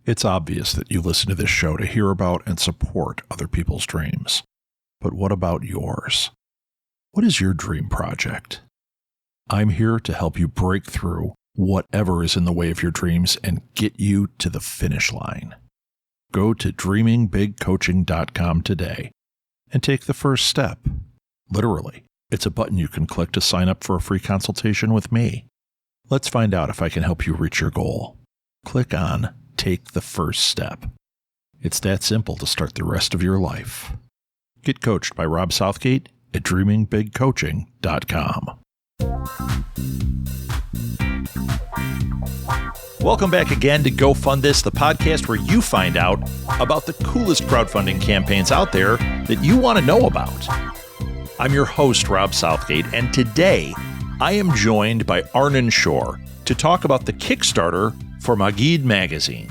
It's obvious that you listen to this show to hear about and support other people's dreams. But what about yours? What is your dream project? I'm here to help you break through whatever is in the way of your dreams and get you to the finish line. Go to dreamingbigcoaching.com today and take the first step. Literally, it's a button you can click to sign up for a free consultation with me. Let's find out if I can help you reach your goal. Click on Take the First Step. It's that simple to start the rest of your life. Get coached by Rob Southgate at dreamingbigcoaching.com. Welcome back again to Go Fund This, the podcast where you find out about the coolest crowdfunding campaigns out there that you want to know about. I'm your host, Rob Southgate, and today I am joined by Arnon Shorr to talk about the Kickstarter for Maggid Magazine.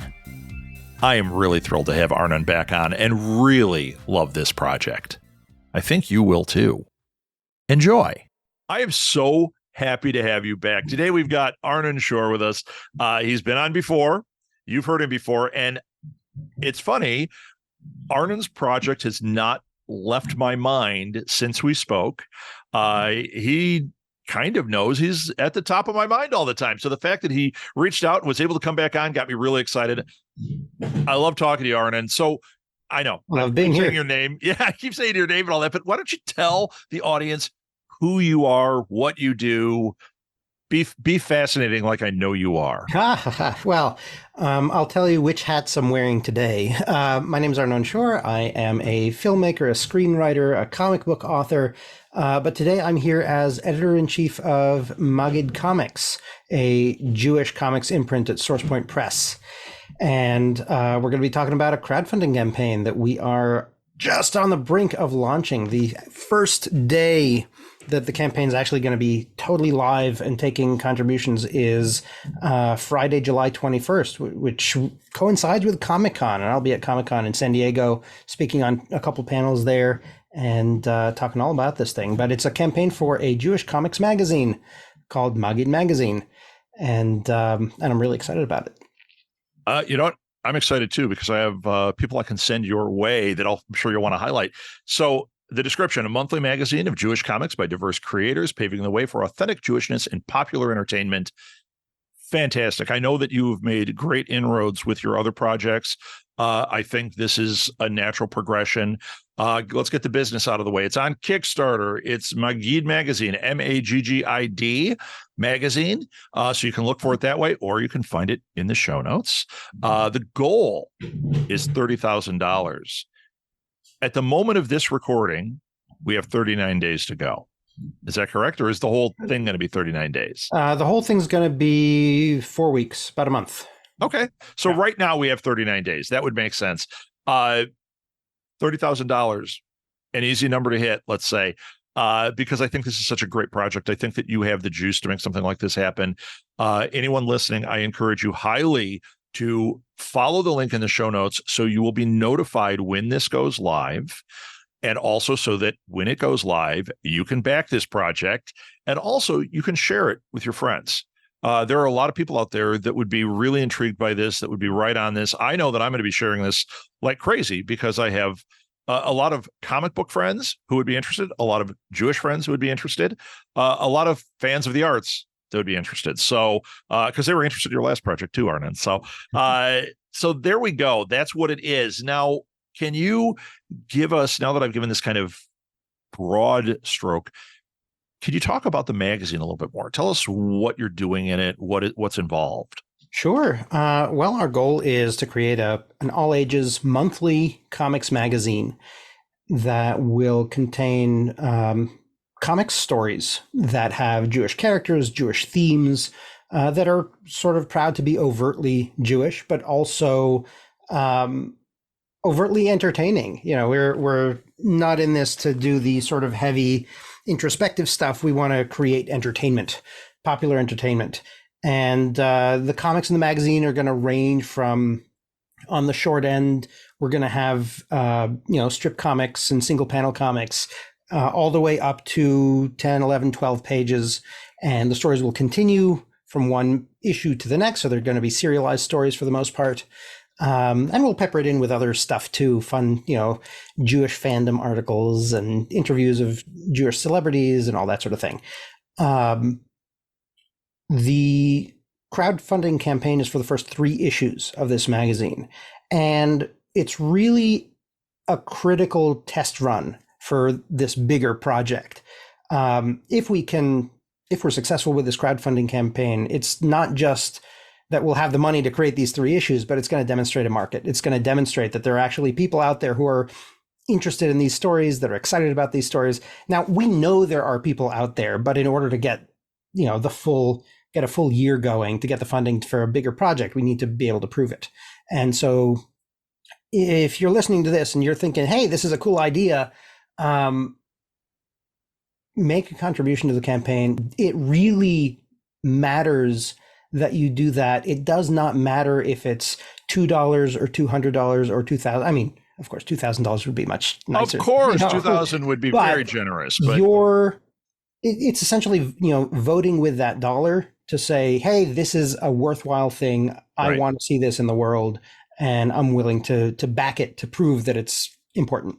I am really thrilled to have Arnon back on and really love this project. I think you will too. Enjoy. I am so happy to have you back. Today we've got Arnon Shorr with us. He's been on before. You've heard him before. And it's funny, Arnon's project has not left my mind since we spoke. He kind of knows he's at the top of my mind all the time. So the fact that he reached out and was able to come back on got me really excited. I love talking to you, Arnon. So I know I've been here. Saying your name. Yeah, I keep saying your name and all that, but why don't you tell the audience who you are, what you do? Be fascinating like I know you are. Well, I'll tell you which hats I'm wearing today. My name is Arnon Shorr. I am a filmmaker, a screenwriter, a comic book author. But today I'm here as editor-in-chief of Maggid Comics, a Jewish comics imprint at SourcePoint Press. And we're going to be talking about a crowdfunding campaign that we are just on the brink of launching. The first day that the campaign is actually going to be totally live and taking contributions is Friday, July 21st, which coincides with Comic-Con. And I'll be at Comic-Con in San Diego speaking on a couple panels there and talking all about this thing. But it's a campaign for a Jewish comics magazine called Maggid Magazine. And I'm really excited about it. You know what? I'm excited too, because I have people I can send your way that I'm sure you'll want to highlight. So the description: a monthly magazine of Jewish comics by diverse creators, paving the way for authentic Jewishness and popular entertainment. Fantastic. I know that you've made great inroads with your other projects. I think this is a natural progression. Let's get the business out of the way. It's on Kickstarter. It's Maggid Magazine, Maggid Magazine. So you can look for it that way, or you can find it in the show notes. The goal is $30,000. At the moment of this recording, we have 39 days to go. Is that correct? Or is the whole thing going to be 39 days? The whole thing's going to be 4 weeks, about a month. Okay. So yeah. Right now we have 39 days. That would make sense. $30,000, an easy number to hit, let's say, because I think this is such a great project. I think that you have the juice to make something like this happen. Anyone listening, I encourage you highly to follow the link in the show notes so you will be notified when this goes live. And also so that when it goes live, you can back this project, and also you can share it with your friends. There are a lot of people out there that would be really intrigued by this, that would be right on this. I know that I'm going to be sharing this like crazy because I have a lot of comic book friends who would be interested, a lot of Jewish friends who would be interested, a lot of fans of the arts that would be interested. So, because they were interested in your last project too, Arnon. So there we go. That's what it is. Now, can you give us, now that I've given this kind of broad stroke, can you talk about the magazine a little bit more? Tell us what you're doing in it, what's involved. Sure. Well, our goal is to create an all-ages monthly comics magazine that will contain comics stories that have Jewish characters, Jewish themes, that are sort of proud to be overtly Jewish, but also overtly entertaining. You know, we're not in this to do the sort of heavy introspective stuff. We want to create entertainment, popular entertainment. And the comics in the magazine are going to range from, on the short end, we're going to have, strip comics and single panel comics all the way up to 10, 11, 12 pages. And the stories will continue from one issue to the next. So they're going to be serialized stories for the most part. And we'll pepper it in with other stuff too, fun, Jewish fandom articles and interviews of Jewish celebrities and all that sort of thing. The crowdfunding campaign is for the first 3 issues of this magazine, and it's really a critical test run for this bigger project. If we're successful with this crowdfunding campaign, it's not just that we'll have the money to create these 3 issues, but it's going to demonstrate a market. It's going to demonstrate that there are actually people out there who are interested in these stories, that are excited about these stories. Now, we know there are people out there, but in order to get, get a full year going, to get the funding for a bigger project, we need to be able to prove it. And so if you're listening to this and you're thinking, hey, this is a cool idea, make a contribution to the campaign. It really matters that you do that. It does not matter if it's $2 or $200 or $2,000. I mean, of course, $2,000 would be much nicer. Of course, 2,000 would be very generous. But it's essentially, voting with that dollar to say, hey, this is a worthwhile thing. I want to see this in the world, and I'm willing to back it to prove that it's important.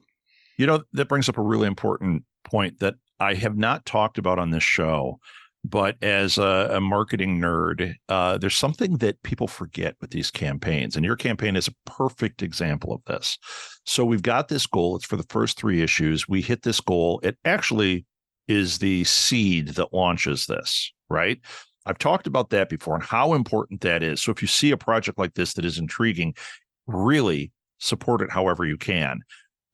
That brings up a really important point that I have not talked about on this show, but as a marketing nerd, there's something that people forget with these campaigns, and your campaign is a perfect example of this. So we've got this goal. It's for the first 3 issues. We hit this goal. It actually is the seed that launches this, right? I've talked about that before and how important that is. So if you see a project like this that is intriguing, really support it however you can.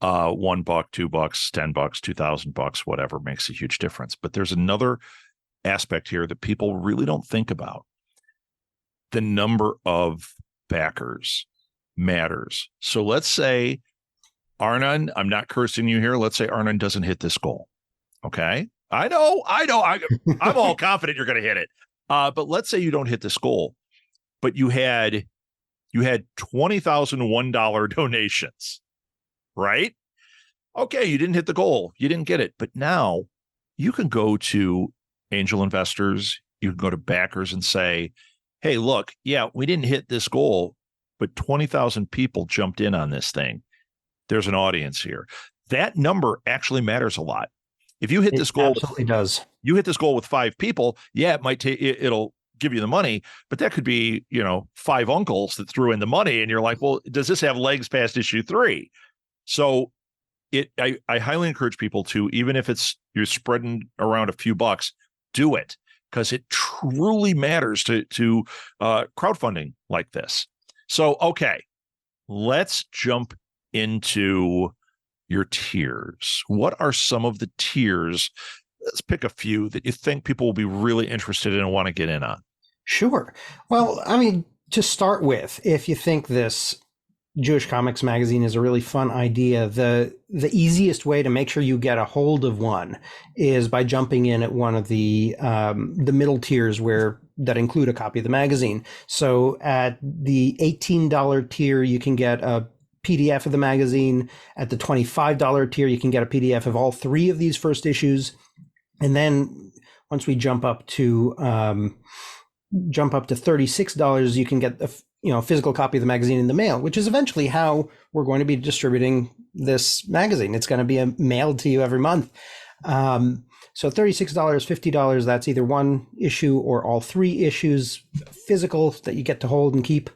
$1, $2, $10, $2,000, whatever makes a huge difference. But there's another aspect here that people really don't think about. The number of backers matters. So let's say Arnon, I'm not cursing you here. Let's say Arnon doesn't hit this goal. Okay. I know. I'm all confident you're going to hit it. But let's say you don't hit this goal, but you had $20,001 donations, right? Okay. You didn't hit the goal. You didn't get it. But now you can go to angel investors. You can go to backers and say, hey, look, yeah, we didn't hit this goal, but 20,000 people jumped in on this thing. There's an audience here. That number actually matters a lot. If you hit this goal, absolutely does. You hit this goal with 5 people. Yeah, it might take. It'll give you the money, but that could be 5 uncles that threw in the money, and you're like, well, does this have legs past issue 3? So, I highly encourage people to, even if you're spreading around a few bucks, do it, because it truly matters to crowdfunding like this. So, okay, let's jump into your tiers. What are some of the tiers? Let's pick a few that you think people will be really interested in and want to get in on. Sure. Well, I mean, to start with, if you think this Jewish Comics magazine is a really fun idea, the easiest way to make sure you get a hold of one is by jumping in at one of the middle tiers that include a copy of the magazine. So at the $18 tier, you can get a PDF of the magazine. At the $25 tier, you can get a PDF of all 3 of these first issues. And then once we jump up to $36, you can get a physical copy of the magazine in the mail, which is eventually how we're going to be distributing this magazine. It's going to be mailed to you every month. So $36, $50, that's either one issue or all 3 issues physical that you get to hold and keep.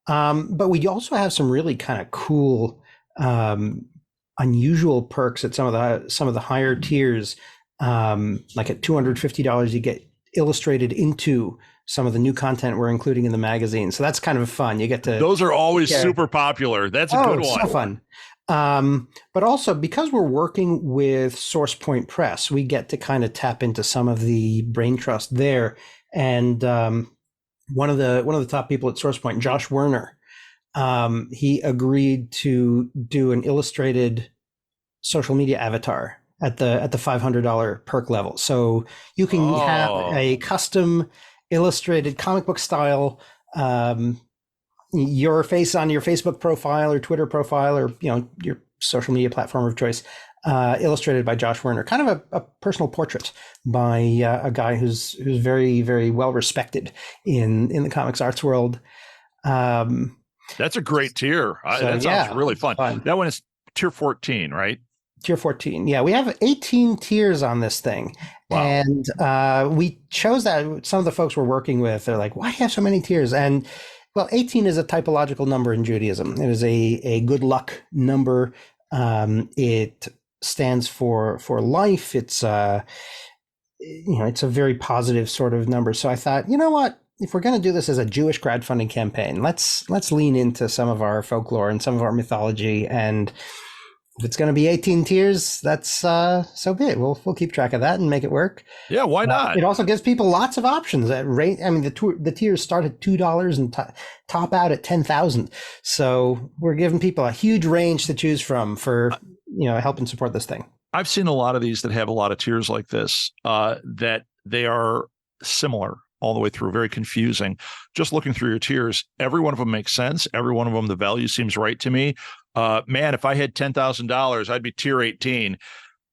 But we also have some really kind of cool, unusual perks at some of the higher tiers. Like at $250, you get illustrated into some of the new content we're including in the magazine. So that's kind of fun. You get to. Those are always super popular. That's a good one. So fun. But also because we're working with Source Point Press, we get to kind of tap into some of the brain trust there. And one of the top people at Source Point, Josh Werner, he agreed to do an illustrated social media avatar at the $500 perk level. So you can have a custom illustrated comic book style, your face on your Facebook profile or Twitter profile, or your social media platform of choice, illustrated by Josh Werner. Kind of a personal portrait by a guy who's very, very well respected in the comics arts world. That's a great tier. So, That sounds really fun. fun. That one is tier 14, right? Tier 14. Yeah, we have 18 tiers on this thing. Wow. And we chose that. Some of the folks we're working with, they're like, why do you have so many tiers? And well, 18 is a typological number in Judaism. It is a good luck number. It stands for life. It's it's a very positive sort of number. So I thought, you know what? If we're going to do this as a Jewish crowdfunding campaign, let's lean into some of our folklore and some of our mythology. And if it's going to be 18 tiers, that's so be it. We'll keep track of that and make it work. Yeah, why not? It also gives people lots of options at rate. I mean, the tiers start at $2 and top out at 10,000. So we're giving people a huge range to choose from for helping support this thing. I've seen a lot of these that have a lot of tiers like this, that they are similar all the way through, very confusing. Just looking through your tiers, every one of them makes sense. Every one of them, the value seems right to me. Man, if I had $10,000, I'd be tier 18.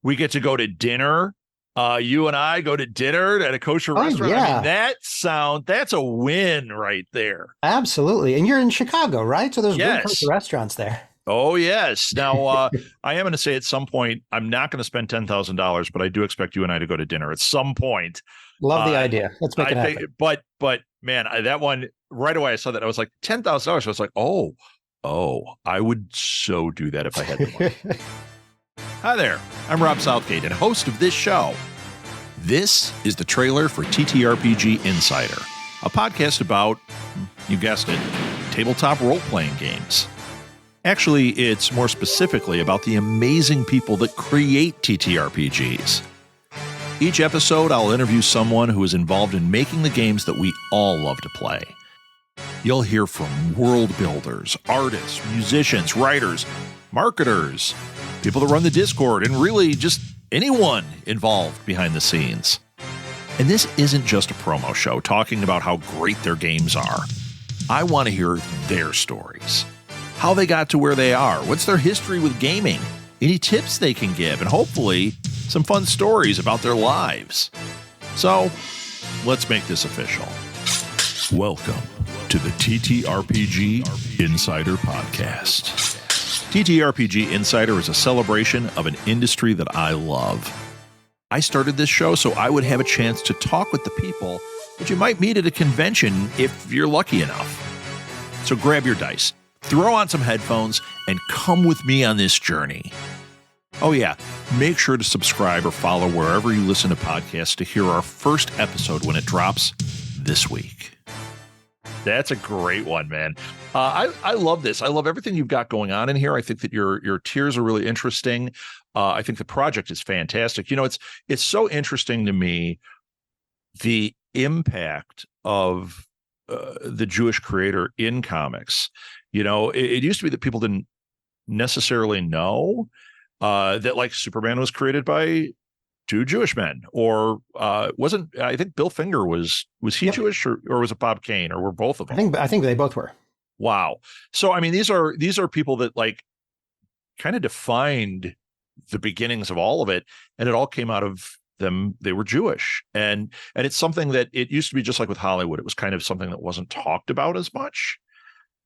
We get to go to dinner. You and I go to dinner at a kosher restaurant. Yeah. I mean, that's a win right there. Absolutely. And you're in Chicago, right? So there's Yes. good kosher restaurants there. Oh, yes. Now, I am going to say at some point, I'm not going to spend $10,000, but I do expect you and I to go to dinner at some point. Love the idea. Let's make it happen. But man, that one right away, I saw that. I was like, $10,000. I was like, oh, I would so do that if I had the money. Hi there. I'm Rob Southgate and host of this show. This is the trailer for TTRPG Insider, a podcast about, you guessed it, tabletop role-playing games. Actually, it's more specifically about the amazing people that create TTRPGs. Each episode, I'll interview someone who is involved in making the games that we all love to play. You'll hear from world builders, artists, musicians, writers, marketers, people that run the Discord, and really just anyone involved behind the scenes. And this isn't just a promo show talking about how great their games are. I want to hear their stories. How they got to where they are, what's their history with gaming, any tips they can give, and hopefully some fun stories about their lives. So, let's make this official. Welcome to the TTRPG Insider Podcast. TTRPG Insider is a celebration of an industry that I love. I started this show so I would have a chance to talk with the people that you might meet at a convention if you're lucky enough. So grab your dice, throw on some headphones, and come with me on this journey. Oh yeah, make sure to subscribe or follow wherever you listen to podcasts to hear our first episode when it drops this week. That's a great one, man. I love this. I love everything you've got going on in here. I think that your tiers are really interesting. I think the project is fantastic. It's so interesting to me, the impact of the Jewish creator in comics. It used to be that people didn't necessarily know that like Superman was created by two Jewish men, or wasn't, I think Bill Finger was he Jewish, or was it Bob Kane, or were both of them? I think they both were. Wow. So I mean, these are people that like kind of defined the beginnings of all of it, and it all came out of them. They were Jewish, and it's something that it used to be just like with Hollywood. It was kind of something that wasn't talked about as much.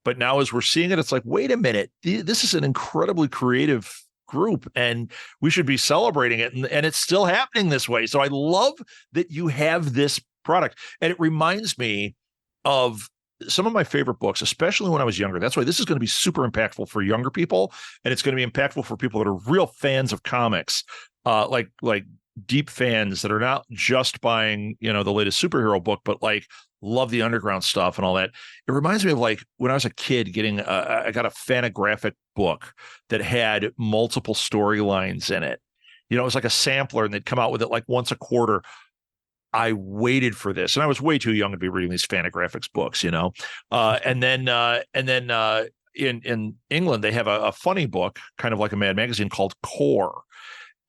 But now as we're seeing it, it's like, wait a minute, this is an incredibly creative group and we should be celebrating it. And it's still happening this way. So I love that you have this product. And it reminds me of some of my favorite books, especially when I was younger. That's why this is going to be super impactful for younger people. And it's going to be impactful for people that are real fans of comics, like deep fans that are not just buying, the latest superhero book, but like love the underground stuff and all that. It reminds me of like when I was a kid I got a fanographic book that had multiple storylines in it. It was like a sampler and they'd come out with it like once a quarter. I waited for this, and I was way too young to be reading these fanographics books, and then in England, they have a funny book, kind of like a Mad Magazine, called Core.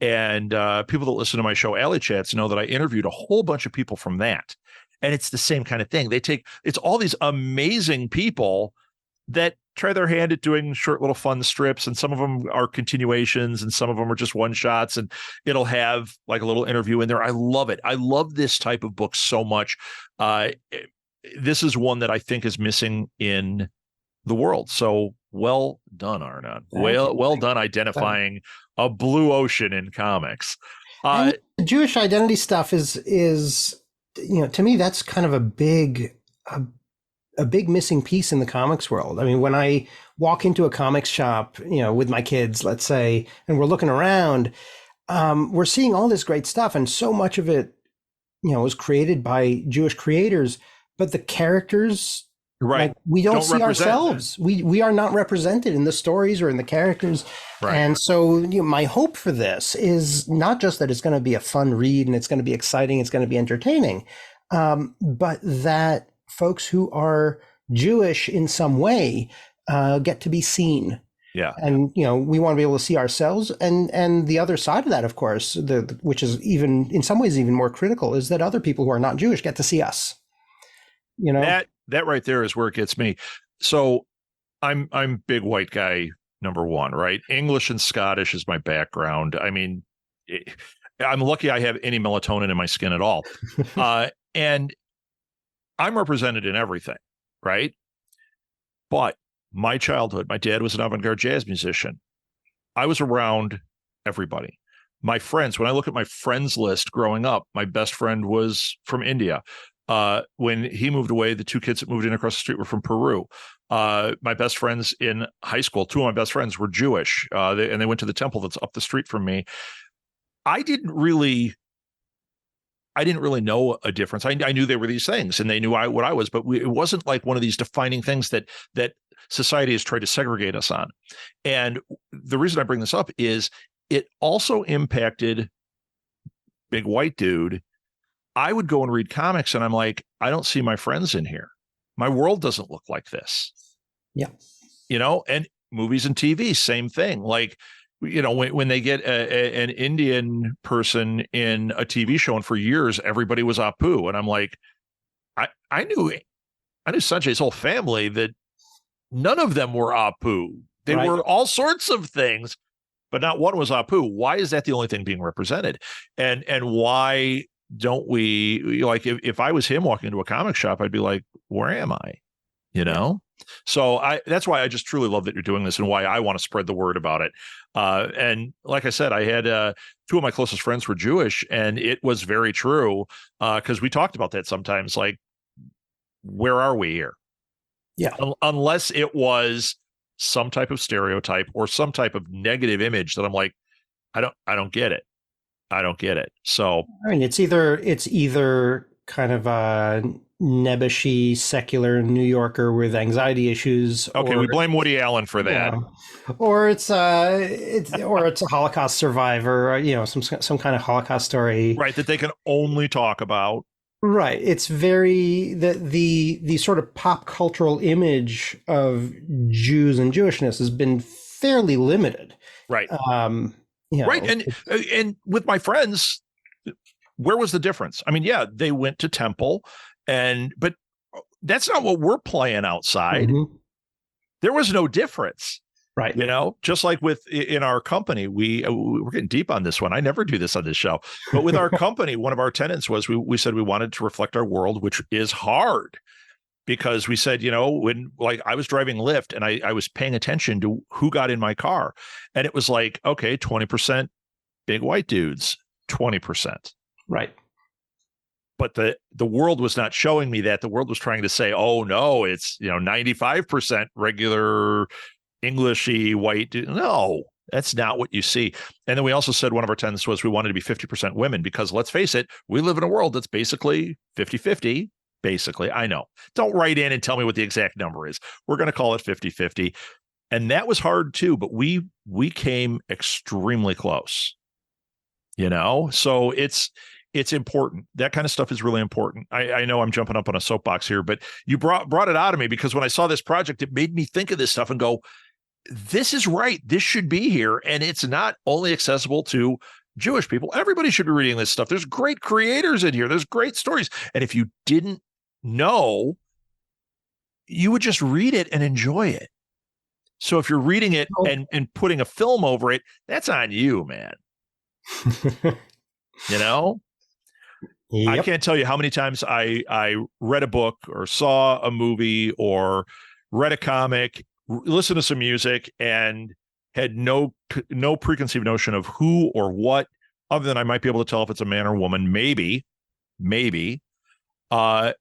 And people that listen to my show, Alley Chats, know that I interviewed a whole bunch of people from that. And it's the same kind of thing. It's all these amazing people that try their hand at doing short little fun strips. And some of them are continuations and some of them are just one shots, and it'll have like a little interview in there. I love it. I love this type of book so much. This is one that I think is missing in the world. So well done, Arnon. Thank you. Well done identifying a blue ocean in comics. And the Jewish identity stuff is to me that's kind of a big missing piece in the comics world. I mean, when I walk into a comics shop, with my kids, let's say, and we're looking around, we're seeing all this great stuff, and so much of it, was created by Jewish creators, but the characters, right, like, we don't see ourselves. We are not represented in the stories or in the characters. Right. And so my hope for this is not just that it's going to be a fun read and it's going to be exciting, it's going to be entertaining, but that folks who are Jewish in some way get to be seen. Yeah. And, we want to be able to see ourselves. And the other side of that, of course, which is even in some ways even more critical, is that other people who are not Jewish get to see us. That right there is where it gets me. So I'm big white guy, number one, right? English and Scottish is my background. I mean, I'm lucky I have any melatonin in my skin at all. And I'm represented in everything, right? But my childhood, my dad was an avant-garde jazz musician. I was around everybody. My friends, when I look at my friends list growing up, my best friend was from India. When he moved away, the two kids that moved in across the street were from Peru. My best friends in high school, two of my best friends were Jewish, and they went to the temple that's up the street from me. I didn't really know a difference. I knew they were these things, and they knew what I was, but it wasn't like one of these defining things that society has tried to segregate us on. And the reason I bring this up is it also impacted big white dude. I would go and read comics and I'm like, I don't see my friends in here. My world doesn't look like this. Yeah. And movies and TV, same thing. Like, when they get an Indian person in a TV show, and for years, everybody was Apu. And I'm like, I knew Sanjay's whole family that none of them were Apu. They were all sorts of things, but not one was Apu. Why is that the only thing being represented? And why don't we, like, if I was him walking into a comic shop, I'd be like, where am I? So that's why I just truly love that you're doing this and why I want to spread the word about it. And like I said, I had two of my closest friends were Jewish, and it was very true because we talked about that sometimes, like, where are we here? Yeah. Unless it was some type of stereotype or some type of negative image that I'm like, I don't get it. I don't get it. So I mean, it's either kind of a nebbishy secular New Yorker with anxiety issues. Okay, we blame Woody Allen for that. Or it's a Holocaust survivor, some kind of Holocaust story, right? That they can only talk about. Right. It's very the sort of pop cultural image of Jews and Jewishness has been fairly limited. Right. Right. And with my friends, where was the difference? I mean, yeah, they went to temple, but that's not what we're playing outside. Mm-hmm. There was no difference. Right. Just like in our company, we're getting deep on this one. I never do this on this show, but with our company, one of our tenets was we said we wanted to reflect our world, which is hard because we said, when like I was driving Lyft and I was paying attention to who got in my car, and it was like, okay, 20% big white dudes, 20%. Right. But the world was not showing me that. The world was trying to say, oh no, it's 95% regular Englishy white dude. No, that's not what you see. And then we also said one of our tenets was we wanted to be 50% women because let's face it, we live in a world that's basically 50-50. Basically, I know. Don't write in and tell me what the exact number is. We're going to call it 50-50. And that was hard too, but we came extremely close. So it's important. That kind of stuff is really important. I know I'm jumping up on a soapbox here, but you brought it out of me because when I saw this project, it made me think of this stuff and go, this is right. This should be here. And it's not only accessible to Jewish people. Everybody should be reading this stuff. There's great creators in here. There's great stories. And if you didn't know, you would just read it and enjoy it. So if you're reading it and putting a film over it, that's on you, man. Yep. I can't tell you how many times I read a book or saw a movie or read a comic, listened to some music, and had no preconceived notion of who or what, other than I might be able to tell if it's a man or woman, maybe. And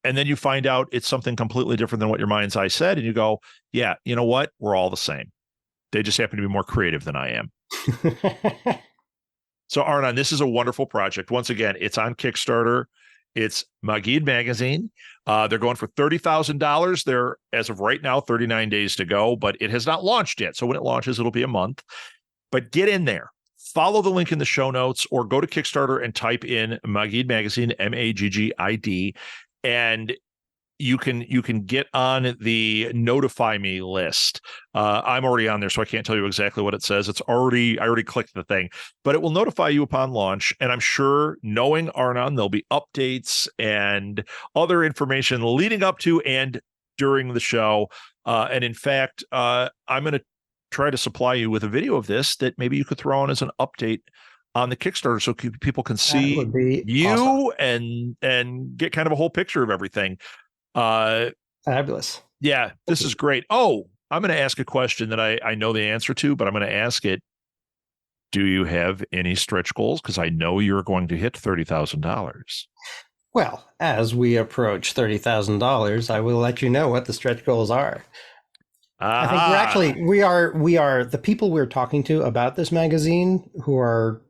then you find out it's something completely different than what your mind's eye said, and you go, yeah, you know what? We're all the same. They just happen to be more creative than I am. So, Arnon, this is a wonderful project. Once again, it's on Kickstarter. It's Maggid Magazine. They're going for $30,000. They're, as of right now, 39 days to go, but it has not launched yet. So when it launches, it'll be a month. But get in there. Follow the link in the show notes or go to Kickstarter and type in Maggid Magazine, Maggid, and you can get on the notify me list. I'm already on there, so I can't tell you exactly what it says. I already clicked the thing, but it will notify you upon launch. And I'm sure, knowing Arnon, there'll be updates and other information leading up to and during the show. And in fact, I'm going to try to supply you with a video of this that maybe you could throw on as an update on the Kickstarter, so people can see you awesome. and get kind of a whole picture of everything. Fabulous. Yeah, this is great. Oh, I'm going to ask a question that I know the answer to, but I'm going to ask it. Do you have any stretch goals? Because I know you're going to hit $30,000. Well, as we approach $30,000, I will let you know what the stretch goals are. I think we are the people we're talking to about this magazine, who are,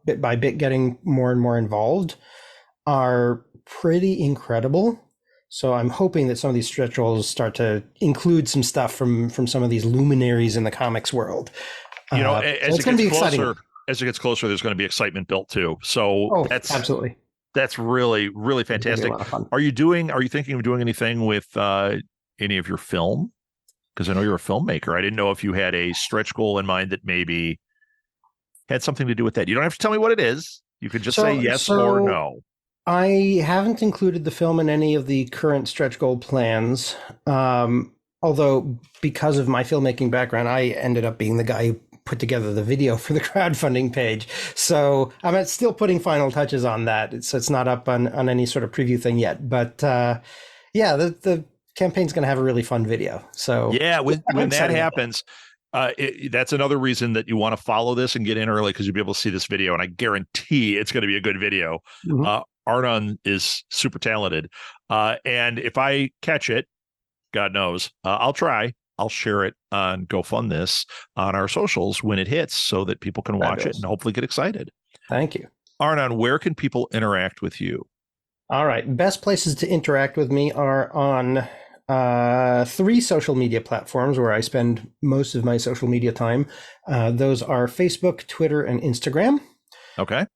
bit by bit getting more and more involved, are pretty incredible. So I'm hoping that some of these stretch goals start to include some stuff from some of these luminaries in the comics world. As it gets closer, there's going to be excitement built too. So absolutely. That's really, really fantastic. Are you thinking of doing anything with any of your film? Because I know you're a filmmaker. I didn't know if you had a stretch goal in mind that maybe had something to do with that. You don't have to tell me what it is. You could just say yes or no. I haven't included the film in any of the current stretch goal plans. Although, because of my filmmaking background, I ended up being the guy who put together the video for the crowdfunding page. So I'm still putting final touches on that. It's not up on any sort of preview thing yet. But the campaign's going to have a really fun video. So yeah, when that happens, that's another reason that you want to follow this and get in early, because you'll be able to see this video, and I guarantee it's going to be a good video. Mm-hmm. Arnon is super talented, and if I catch it, God knows, I'll try. I'll share it on GoFundMe on our socials when it hits, so that people can watch it and hopefully get excited. Thank you, Arnon. Where can people interact with you? All right, best places to interact with me are on 3 social media platforms where I spend most of my social media time. Those are Facebook, Twitter, and Instagram. Okay.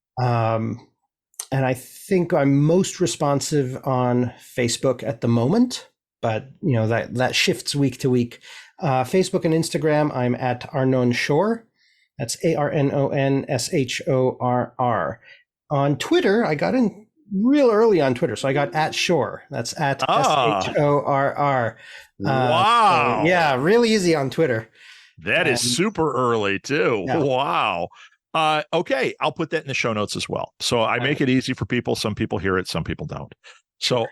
And I think I'm most responsive on Facebook at the moment, but that shifts week to week. Facebook and Instagram, I'm at Arnon Shorr. That's ARNONSHORR. On Twitter, I got in real early on Twitter, so I got at Shorr. That's at SHORR. Wow. So, yeah, really easy on Twitter. That is super early too. Yeah. Wow. Okay, I'll put that in the show notes as well. So I make it easy for people. Some people hear it, some people don't. So,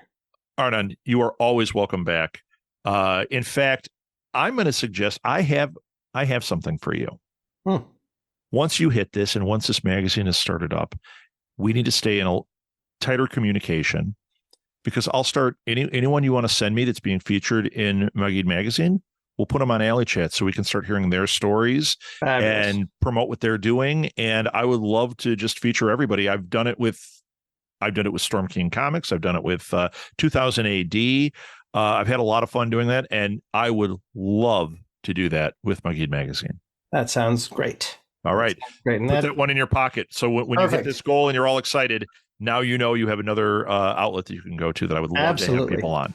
Arnon, you are always welcome back. In fact, I'm going to suggest I have something for you. Once you hit this, and once this magazine is started up, we need to stay in a tighter communication, because I'll start anyone you want to send me that's being featured in Maggid Magazine. We'll put them on Alley Chat so we can start hearing their stories and promote what they're doing. And I would love to just feature everybody. I've done it with Storm King Comics. I've done it with 2000 AD. I've had a lot of fun doing that, and I would love to do that with Maggid Magazine. That sounds great. All right. Great. Put that one in your pocket. So when you hit this goal and you're all excited, now you have another outlet that you can go to that I would love to have people on.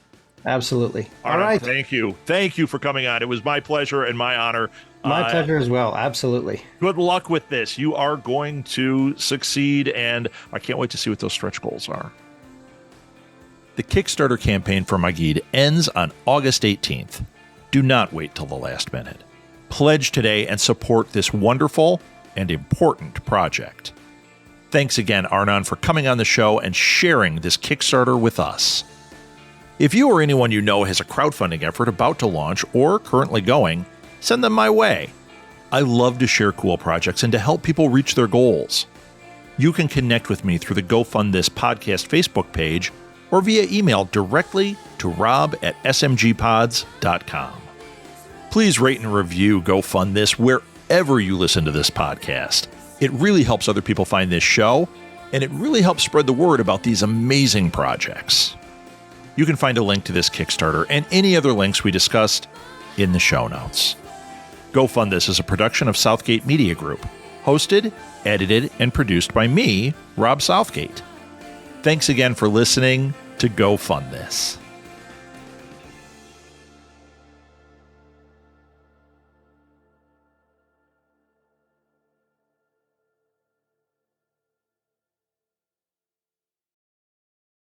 Absolutely. All right. Thank you. Thank you for coming on. It was my pleasure and my honor. My pleasure as well. Absolutely. Good luck with this. You are going to succeed, and I can't wait to see what those stretch goals are. The Kickstarter campaign for Maggid ends on August 18th. Do not wait till the last minute. Pledge today and support this wonderful and important project. Thanks again, Arnon, for coming on the show and sharing this Kickstarter with us. If you or anyone you know has a crowdfunding effort about to launch or currently going, send them my way. I love to share cool projects and to help people reach their goals. You can connect with me through the Go Fund This podcast Facebook page or via email directly to rob@smgpods.com. Please rate and review Go Fund This wherever you listen to this podcast. It really helps other people find this show, and it really helps spread the word about these amazing projects. You can find a link to this Kickstarter and any other links we discussed in the show notes. Go Fund This is a production of Southgate Media Group, hosted, edited, and produced by me, Rob Southgate. Thanks again for listening to Go Fund This.